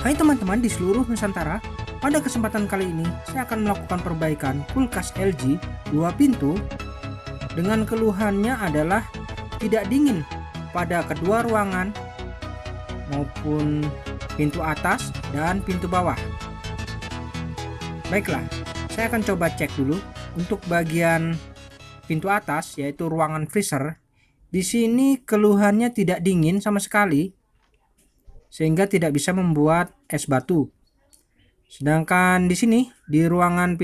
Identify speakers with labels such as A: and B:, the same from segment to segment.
A: Hai teman-teman di seluruh Nusantara, pada kesempatan kali ini saya akan melakukan perbaikan kulkas LG 2 pintu dengan keluhannya adalah tidak dingin pada kedua ruangan maupun pintu atas dan pintu bawah. Baiklah, saya akan coba cek dulu untuk bagian pintu atas yaitu ruangan freezer. Di sini keluhannya tidak dingin sama sekali, sehingga tidak bisa membuat es batu. Sedangkan di sini di ruangan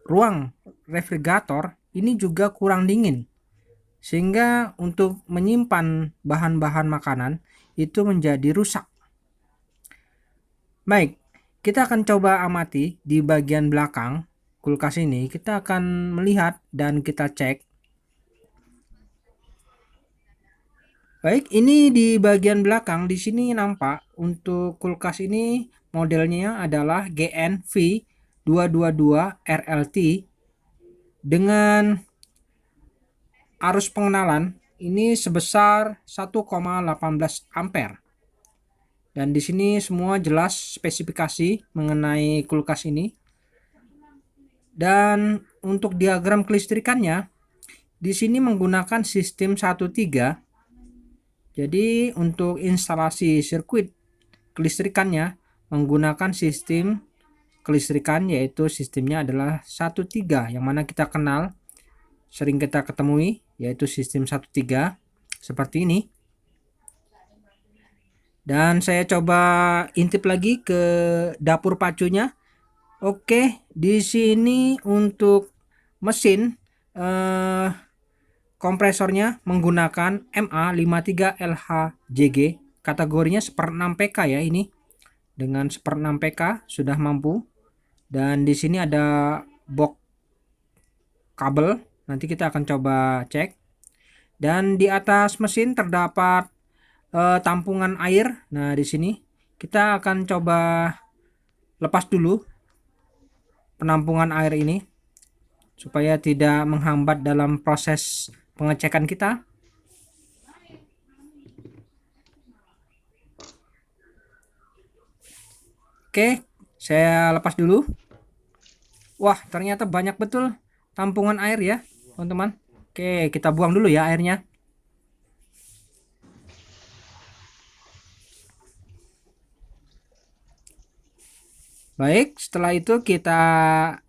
A: ruang refrigerator ini juga kurang dingin, sehingga untuk menyimpan bahan-bahan makanan itu menjadi rusak. Baik, kita akan coba amati di bagian belakang kulkas ini. Kita akan melihat dan kita cek. Baik, ini di bagian belakang di sini nampak untuk kulkas ini modelnya adalah GNV 222 RLT dengan arus pengenalan ini sebesar 1,18 ampere. Dan di sini semua jelas spesifikasi mengenai kulkas ini. Dan untuk diagram kelistrikannya di sini menggunakan sistem 1.3. Jadi untuk instalasi sirkuit kelistrikannya menggunakan sistem kelistrikan, yaitu sistemnya adalah 1.3 yang mana kita kenal sering kita ketemui, yaitu sistem 1.3 seperti ini. Dan saya coba intip lagi ke dapur pacunya. Oke, di sini untuk mesin kompresornya menggunakan MA53LHJG, kategorinya 1/6 PK ya ini. Dengan 1/6 PK sudah mampu. Dan di sini ada box kabel, nanti kita akan coba cek. Dan di atas mesin terdapat tampungan air. Nah, di sini kita akan coba lepas dulu penampungan air ini supaya tidak menghambat dalam proses pengecekan kita. Oke, saya lepas dulu. Wah, ternyata banyak betul tampungan air ya, teman-teman. Oke, kita buang dulu ya airnya. Baik, setelah itu kita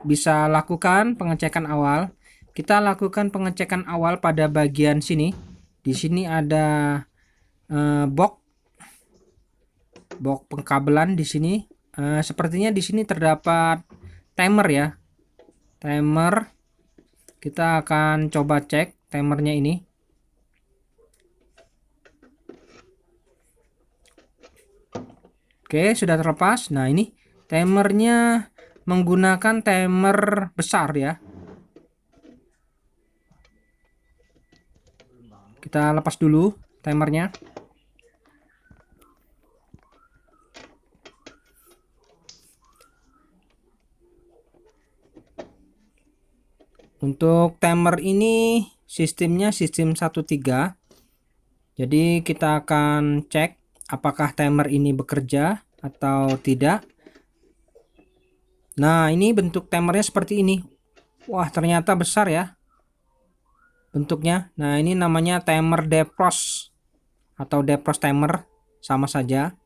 A: bisa lakukan pengecekan awal. Kita lakukan pengecekan awal pada bagian sini. Di sini ada box pengkabelan di sini. Sepertinya di sini terdapat timer ya. Timer. Kita akan coba cek timernya ini. Oke, sudah terlepas. Nah, ini timernya menggunakan timer besar ya. Kita lepas dulu timernya. Untuk timer ini sistemnya sistem 1.3. Jadi kita akan cek apakah timer ini bekerja atau tidak. Nah, ini bentuk timernya seperti ini. Wah, ternyata besar ya bentuknya. Nah, ini namanya timer defrost atau defrost timer, sama saja.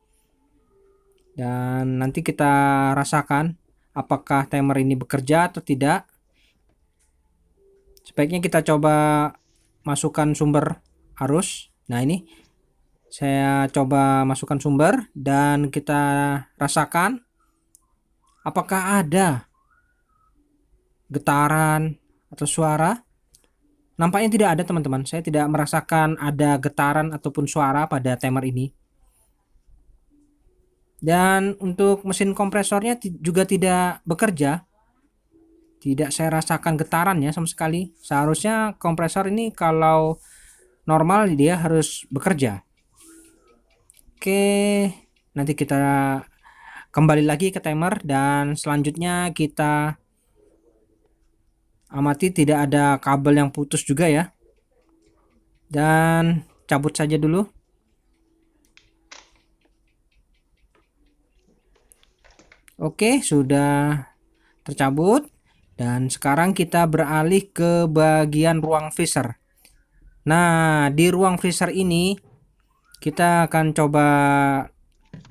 A: Dan nanti kita rasakan apakah timer ini bekerja atau tidak. Sebaiknya kita coba masukkan sumber arus. Nah, ini saya coba masukkan sumber dan kita rasakan apakah ada getaran atau suara. Nampaknya tidak ada, teman-teman. Saya tidak merasakan ada getaran ataupun suara pada timer ini. Dan untuk mesin kompresornya juga tidak bekerja. Tidak saya rasakan getarannya sama sekali. Seharusnya kompresor ini kalau normal dia harus bekerja. Oke, nanti kita kembali lagi ke timer dan selanjutnya kita amati tidak ada kabel yang putus juga ya. Dan cabut saja dulu. Oke, sudah tercabut. Dan sekarang kita beralih ke bagian ruang freezer. Nah, di ruang freezer ini kita akan coba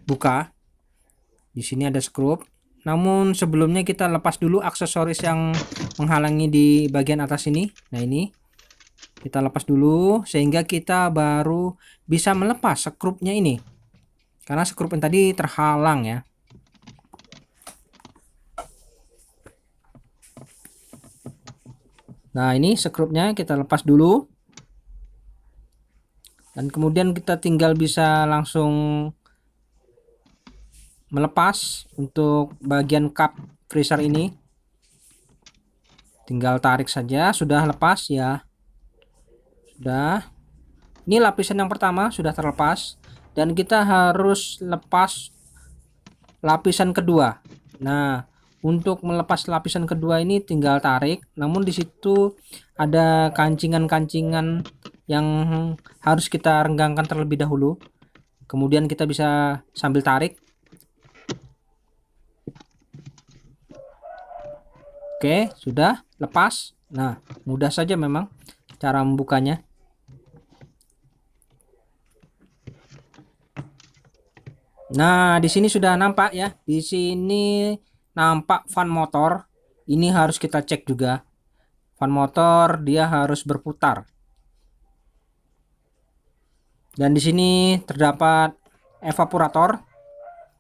A: buka. Di sini ada skrup. Namun sebelumnya kita lepas dulu aksesoris yang menghalangi di bagian atas ini. Nah, ini kita lepas dulu sehingga kita baru bisa melepas skrupnya ini. Karena skrup yang tadi terhalang ya. Nah, ini skrupnya kita lepas dulu. Dan kemudian kita tinggal bisa langsung melepas untuk bagian cup freezer ini. Tinggal tarik saja, sudah lepas ya. Sudah. Ini lapisan yang pertama sudah terlepas dan kita harus lepas lapisan kedua. Nah, untuk melepas lapisan kedua ini tinggal tarik, namun di situ ada kancingan-kancingan yang harus kita renggangkan terlebih dahulu. Kemudian kita bisa sambil tarik. Oke, sudah lepas. Nah, mudah saja memang cara membukanya. Nah, di sini sudah nampak ya. Di sini nampak fan motor. Ini harus kita cek juga. Fan motor dia harus berputar. Dan di sini terdapat evaporator.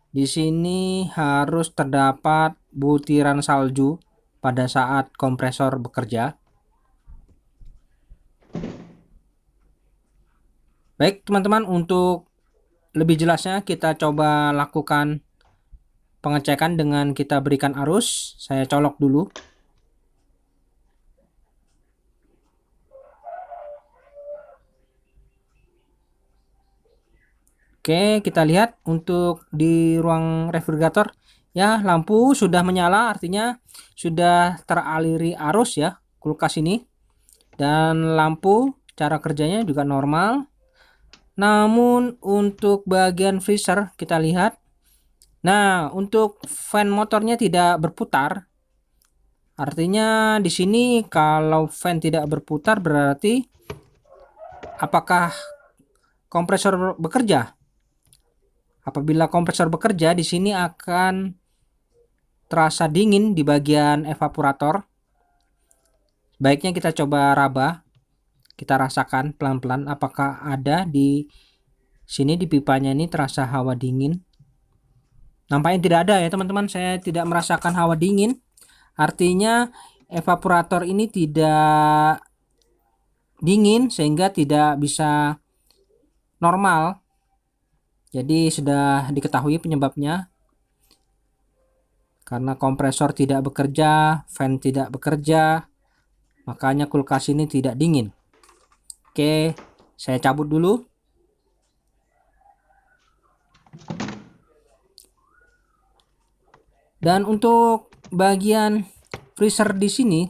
A: Di sini harus terdapat butiran salju pada saat kompresor bekerja. Baik teman-teman, untuk lebih jelasnya kita coba lakukan pengecekan dengan kita berikan arus. Saya colok dulu. Oke, kita lihat untuk di ruang refrigerator ya, lampu sudah menyala, artinya sudah teraliri arus ya kulkas ini. Dan lampu cara kerjanya juga normal. Namun untuk bagian freezer kita lihat. Nah, untuk fan motornya tidak berputar. Artinya di sini kalau fan tidak berputar berarti apakah kompresor bekerja? Apabila kompresor bekerja, di sini akan terasa dingin di bagian evaporator. Baiknya kita coba raba, kita rasakan pelan-pelan apakah ada di sini di pipanya ini terasa hawa dingin. Nampaknya tidak ada ya teman-teman, saya tidak merasakan hawa dingin. Artinya evaporator ini tidak dingin sehingga tidak bisa normal. Jadi sudah diketahui penyebabnya. Karena kompresor tidak bekerja, fan tidak bekerja, makanya kulkas ini tidak dingin. Oke, saya cabut dulu. Dan untuk bagian freezer di sini,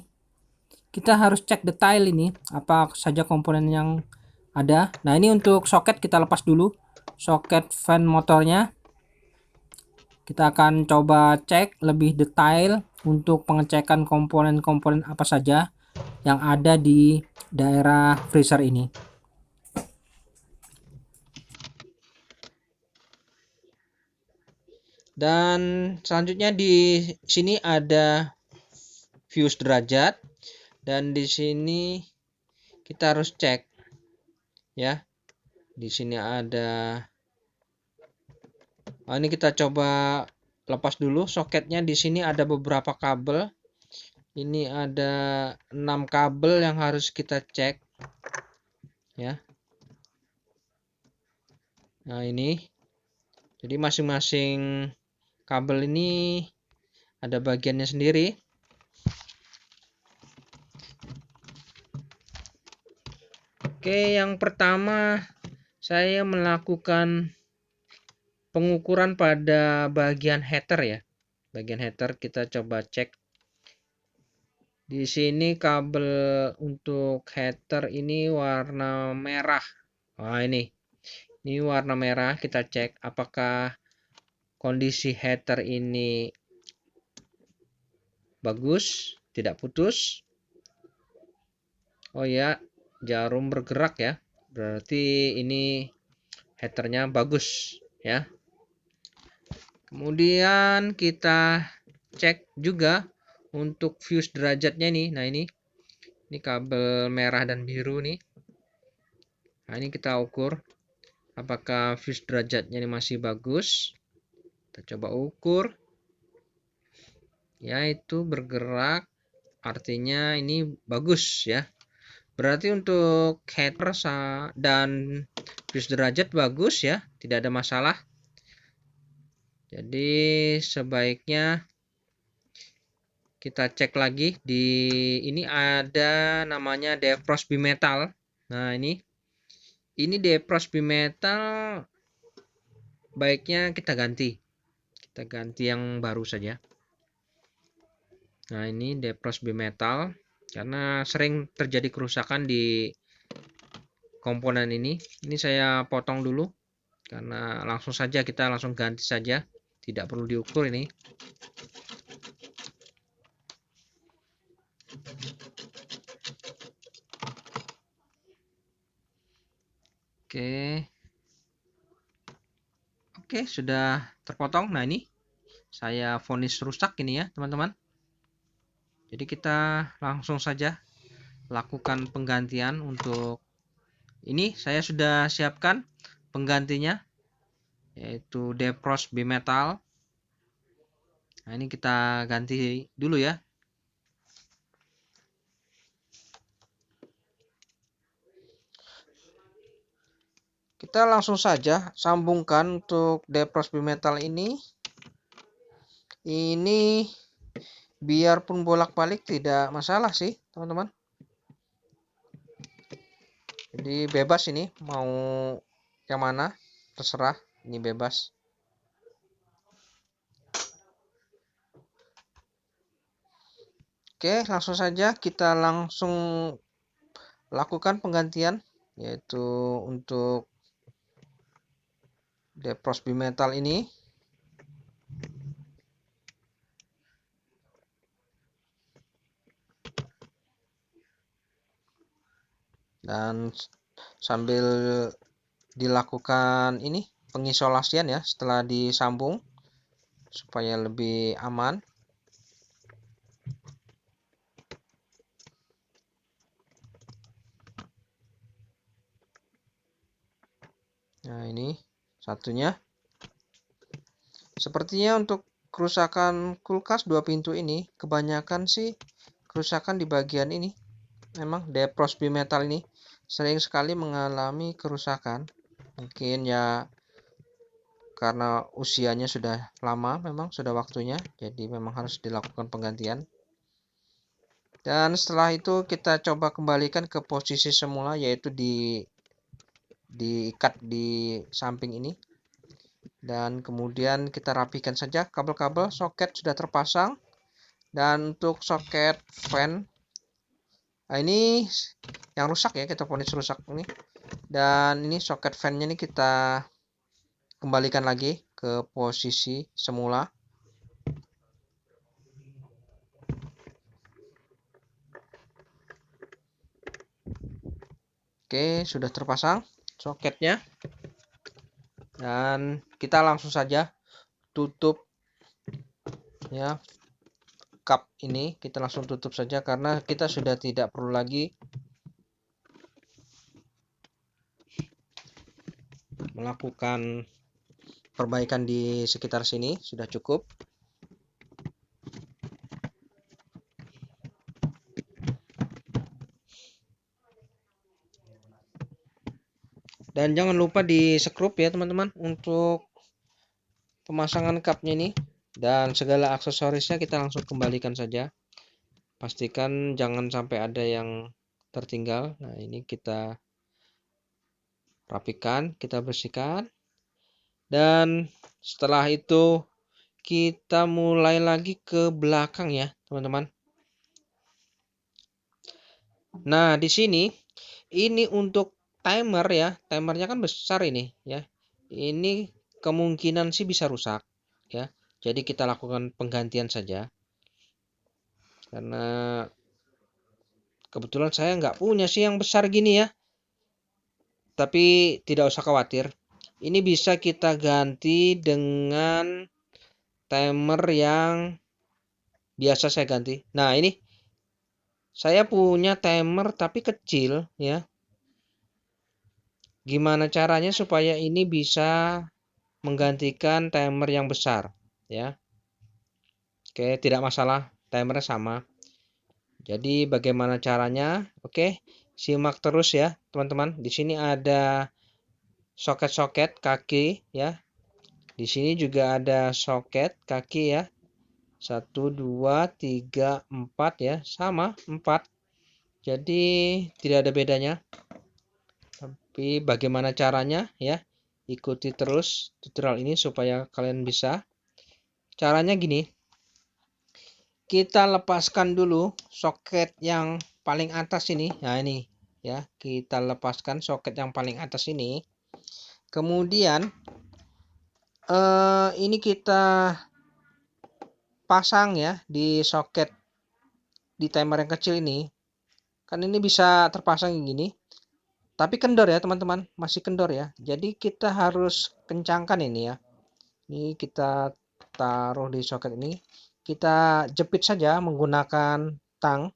A: kita harus cek detail ini, apa saja komponen yang ada. Nah, ini untuk soket kita lepas dulu. Soket fan motornya. Kita akan coba cek lebih detail untuk pengecekan komponen-komponen apa saja yang ada di daerah freezer ini. Dan selanjutnya di sini ada fuse derajat dan di sini kita harus cek ya. Di sini ada ini kita coba lepas dulu soketnya. Di sini ada beberapa kabel. Ini ada 6 kabel yang harus kita cek ya. Nah, ini. Jadi masing-masing kabel ini ada bagiannya sendiri. Oke, yang pertama saya melakukan pengukuran pada bagian header ya. Bagian header kita coba cek. Di sini kabel untuk header ini warna merah. Wah, ini warna merah. Kita cek apakah kondisi header ini bagus, tidak putus. Oh ya, jarum bergerak ya, berarti ini headernya bagus ya. Kemudian kita cek juga untuk fuse derajatnya nih. Nah, ini kabel merah dan biru nih. Nah, ini kita ukur apakah fuse derajatnya ini masih bagus. Kita coba ukur. Ya, itu bergerak, artinya ini bagus ya. Berarti untuk header dan fuse derajat bagus ya, tidak ada masalah. Jadi sebaiknya kita cek lagi di ini ada namanya defrost bimetal. Nah, ini defrost bimetal baiknya kita ganti. Kita ganti yang baru saja. Nah, ini defrost bimetal karena sering terjadi kerusakan di komponen ini. Ini saya potong dulu karena langsung saja kita langsung ganti saja, tidak perlu diukur ini. Oke, sudah terpotong. Nah, ini saya vonis rusak ini ya teman-teman. Jadi kita langsung saja lakukan penggantian. Untuk ini saya sudah siapkan penggantinya, yaitu defrost bimetal. Nah, ini kita ganti dulu ya. Kita langsung saja sambungkan untuk defrost bimetal ini. Ini biarpun bolak-balik tidak masalah sih teman-teman. Jadi bebas ini mau yang mana terserah, ini bebas. Oke, langsung saja kita langsung lakukan penggantian, yaitu untuk defrost bimetal ini. Dan sambil dilakukan ini pengisolasian ya setelah disambung supaya lebih aman. Nah, ini satunya. Sepertinya untuk kerusakan kulkas 2 pintu ini kebanyakan sih kerusakan di bagian ini. Memang defrost bimetal ini sering sekali mengalami kerusakan. Mungkin ya karena usianya sudah lama, memang sudah waktunya, jadi memang harus dilakukan penggantian. Dan setelah itu kita coba kembalikan ke posisi semula, yaitu diikat di samping ini. Dan kemudian kita rapikan saja kabel-kabel. Soket sudah terpasang. Dan untuk soket fan, nah ini yang rusak ya, kita vonis rusak ini. Dan ini soket fan-nya ini kita kembalikan lagi ke posisi semula. Oke, sudah terpasang soketnya. Dan kita langsung saja tutup ya, cup ini kita langsung tutup saja karena kita sudah tidak perlu lagi melakukan perbaikan di sekitar sini, sudah cukup. Dan jangan lupa di skrup ya teman-teman untuk pemasangan cupnya ini. Dan segala aksesorisnya kita langsung kembalikan saja. Pastikan jangan sampai ada yang tertinggal. Nah, ini kita rapikan, kita bersihkan. Dan setelah itu kita mulai lagi ke belakang ya teman-teman. Nah, di sini ini untuk timer ya, timernya kan besar ini ya. Ini kemungkinan sih bisa rusak ya. Jadi kita lakukan penggantian saja. karena kebetulan saya nggak punya sih yang besar gini ya. Tapi tidak usah khawatir. Ini bisa kita ganti dengan timer yang biasa saya ganti. Nah, ini saya punya timer tapi kecil ya. Gimana caranya supaya ini bisa menggantikan timer yang besar ya. Oke, tidak masalah, timernya sama. Jadi bagaimana caranya? Oke, simak terus ya, teman-teman. Di sini ada soket-soket kaki ya. Di sini juga ada soket kaki ya. 1, 2, 3, 4 ya. Sama, 4. Jadi tidak ada bedanya. Tapi bagaimana caranya ya? Ikuti terus tutorial ini supaya kalian bisa. Caranya gini. Kita lepaskan dulu soket yang paling atas ini. Nah, ini ya. Kita lepaskan soket yang paling atas ini. Kemudian ini kita pasang ya di soket di timer yang kecil ini. Kan ini bisa terpasang gini. Tapi kendor ya teman-teman, masih kendor ya. Jadi kita harus kencangkan ini ya. Ini kita taruh di soket ini. Kita jepit saja menggunakan tang.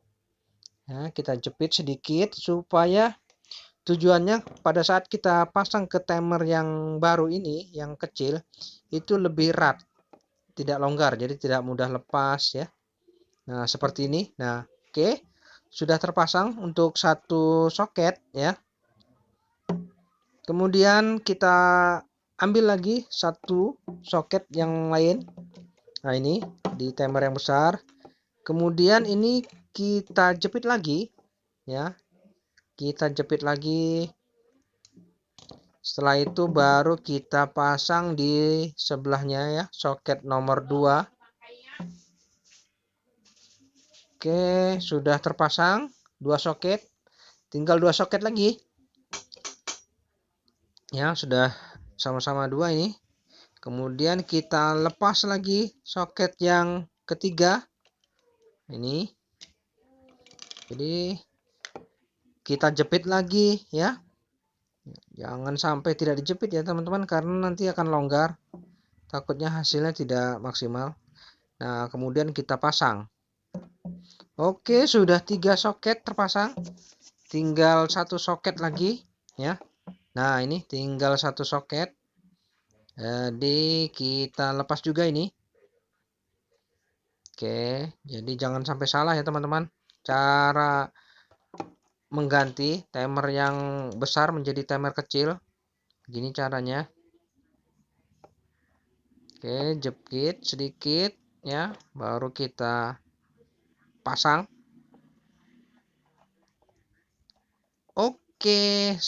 A: Ya, kita jepit sedikit supaya tujuannya pada saat kita pasang ke timer yang baru ini, yang kecil, itu lebih erat, tidak longgar, jadi tidak mudah lepas ya. Nah, seperti ini. Nah, oke. Sudah terpasang untuk satu soket ya. Kemudian kita ambil lagi satu soket yang lain. Nah, ini di timer yang besar. Kemudian ini kita jepit lagi ya. Kita jepit lagi. Setelah itu baru kita pasang di sebelahnya ya, soket nomor 2. Oke, sudah terpasang 2 soket. Tinggal 2 soket lagi. Ya, sudah sama-sama 2 ini. Kemudian kita lepas lagi soket yang ketiga. Ini. Jadi kita jepit lagi ya. Jangan sampai tidak dijepit ya teman-teman, karena nanti akan longgar. Takutnya hasilnya tidak maksimal. Nah, kemudian kita pasang. Oke, sudah 3 soket terpasang. Tinggal 1 soket lagi ya. Nah, ini tinggal 1 soket. Jadi kita lepas juga ini. Oke, jadi jangan sampai salah ya teman-teman. Cara mengganti timer yang besar menjadi timer kecil. Gini caranya. Oke, jepit sedikit ya, baru kita pasang. Oke,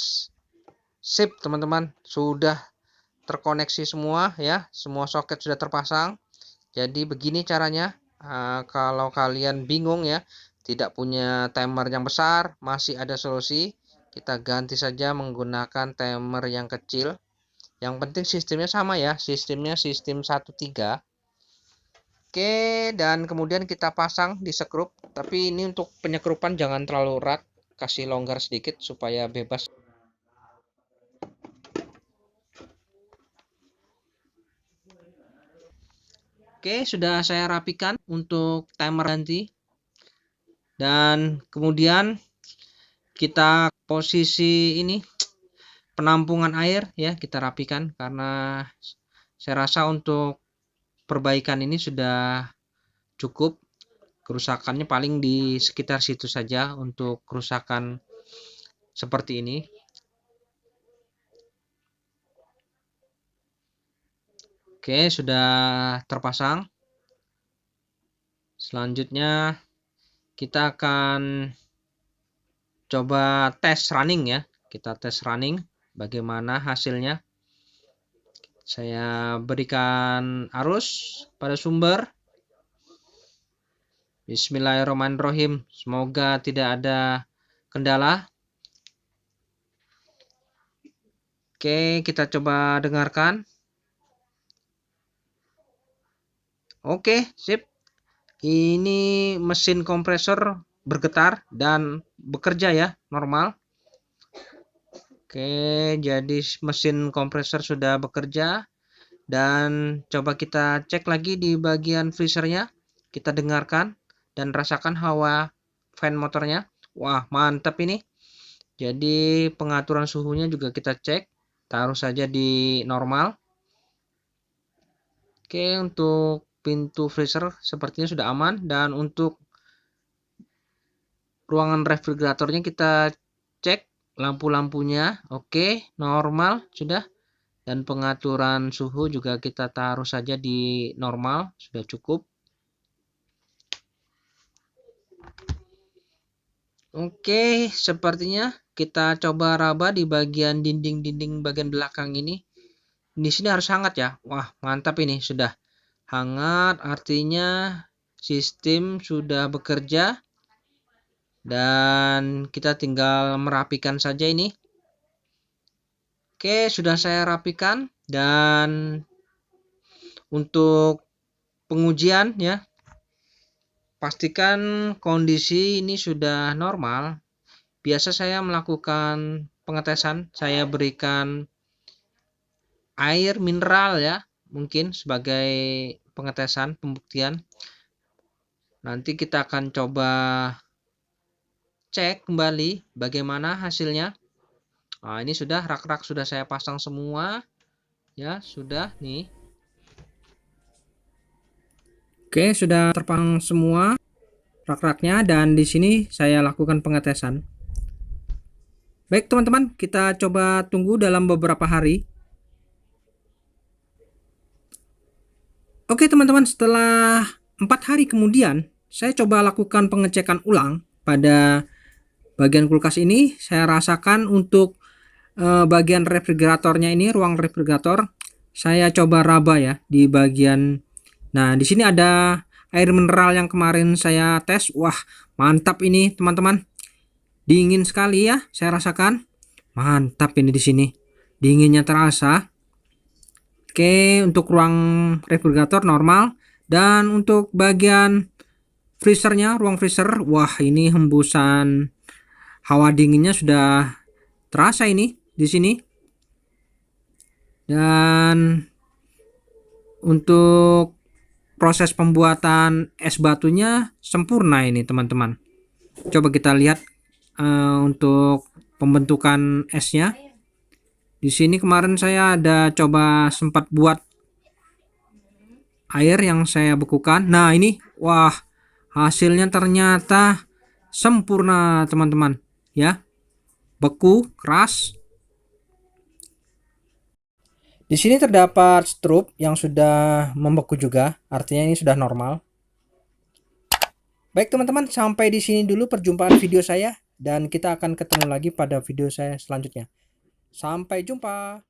A: sip teman-teman, sudah terkoneksi semua ya, semua soket sudah terpasang. Jadi begini caranya. Kalau kalian bingung ya, tidak punya timer yang besar, masih ada solusi. Kita ganti saja menggunakan timer yang kecil. Yang penting sistemnya sama ya, sistemnya sistem 1-3. Oke, dan kemudian kita pasang di sekrup. Tapi ini untuk penyekrupan jangan terlalu erat, kasih longgar sedikit supaya bebas. Oke, sudah saya rapikan untuk timer ganti. Dan kemudian kita posisi ini penampungan air ya, kita rapikan karena saya rasa untuk perbaikan ini sudah cukup. Kerusakannya paling di sekitar situ saja untuk kerusakan seperti ini. Oke, sudah terpasang. Selanjutnya kita akan coba tes running ya. Kita tes running bagaimana hasilnya. Saya berikan arus pada sumber. Bismillahirrahmanirrahim. Semoga tidak ada kendala. Oke, kita coba dengarkan. Oke, sip. Ini mesin kompresor bergetar dan bekerja ya, normal. Oke, jadi mesin kompresor sudah bekerja. Dan coba kita cek lagi di bagian freezernya. Kita dengarkan dan rasakan hawa fan motornya. Wah, mantap ini. Jadi pengaturan suhunya juga kita cek. Taruh saja di normal. Oke, untuk pintu freezer sepertinya sudah aman. Dan untuk ruangan refrigeratornya kita cek lampu-lampunya. Oke, normal sudah. Dan pengaturan suhu juga kita taruh saja di normal, sudah cukup. Oke, sepertinya kita coba raba di bagian dinding-dinding bagian belakang ini. Di sini harus hangat ya. Wah, mantap ini sudah hangat, artinya sistem sudah bekerja dan kita tinggal merapikan saja ini. Oke, sudah saya rapikan dan untuk pengujian ya, pastikan kondisi ini sudah normal. Biasa saya melakukan pengetesan, saya berikan air mineral ya, mungkin sebagai pengetesan pembuktian. Nanti kita akan coba cek kembali bagaimana hasilnya. Nah, ini sudah rak-rak sudah saya pasang semua. Ya, sudah nih. Oke, sudah terpasang semua rak-raknya dan di sini saya lakukan pengetesan. Baik teman-teman, kita coba tunggu dalam beberapa hari. Oke teman-teman, setelah 4 hari kemudian saya coba lakukan pengecekan ulang pada bagian kulkas ini. Saya rasakan untuk bagian refrigeratornya ini, ruang refrigerator, saya coba raba ya di bagian. Nah, di sini ada air mineral yang kemarin saya tes. Wah, mantap ini teman-teman. Dingin sekali ya, saya rasakan. Mantap ini di sini. Dinginnya terasa. Oke, untuk ruang refrigerator normal dan untuk bagian freezernya, ruang freezer, wah ini hembusan hawa dinginnya sudah terasa ini di sini. Dan untuk proses pembuatan es batunya sempurna ini teman-teman. Coba kita lihat untuk pembentukan esnya. Di sini kemarin saya ada coba sempat buat air yang saya bekukan. Nah, ini wah, hasilnya ternyata sempurna, teman-teman. Ya. Beku, keras. Di sini terdapat strup yang sudah membeku juga, artinya ini sudah normal. Baik, teman-teman, sampai di sini dulu perjumpaan video saya dan kita akan ketemu lagi pada video saya selanjutnya. Sampai jumpa.